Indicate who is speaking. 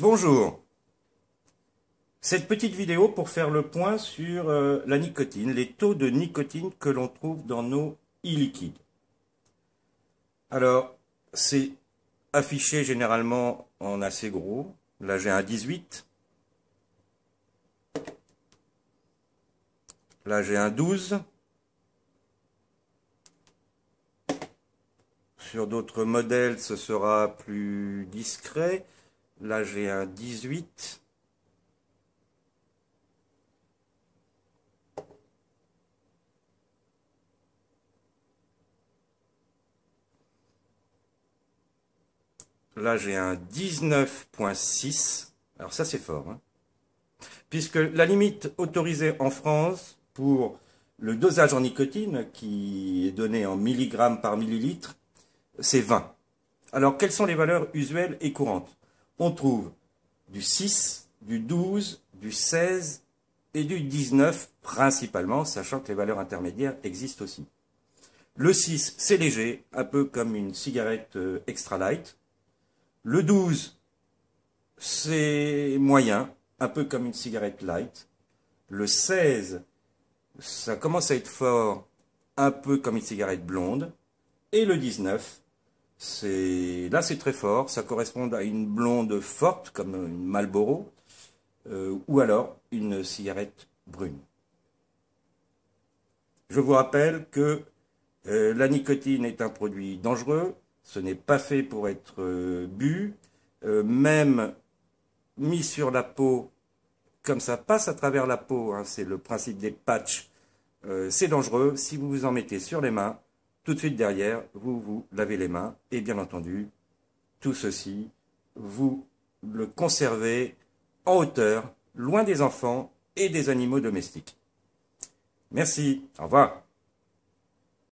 Speaker 1: Bonjour. Cette petite vidéo pour faire le point sur la nicotine, les taux de nicotine que l'on trouve dans nos e-liquides. Alors, c'est affiché généralement en assez gros. Là, j'ai un 18. Là, j'ai un 12. Sur d'autres modèles, ce sera plus discret. Là, j'ai un 18. Là, j'ai un 19,6. Alors ça, c'est fort, hein. Puisque la limite autorisée en France pour le dosage en nicotine, qui est donné en milligrammes par millilitre, c'est 20. Alors, quelles sont les valeurs usuelles et courantes? On trouve du 6, du 12, du 16 et du 19 principalement, sachant que les valeurs intermédiaires existent aussi. Le 6, c'est léger, un peu comme une cigarette extra light. Le 12, c'est moyen, un peu comme une cigarette light. Le 16, ça commence à être fort, un peu comme une cigarette blonde. Et le 19, là c'est très fort, ça correspond à une blonde forte, comme une Marlboro, ou alors une cigarette brune. Je vous rappelle que la nicotine est un produit dangereux, ce n'est pas fait pour être bu, même mis sur la peau, comme ça passe à travers la peau, hein, c'est le principe des patchs, c'est dangereux. Si vous vous en mettez sur les mains, tout de suite derrière, vous vous lavez les mains, et bien entendu, tout ceci, vous le conservez en hauteur, loin des enfants et des animaux domestiques. Merci, au revoir.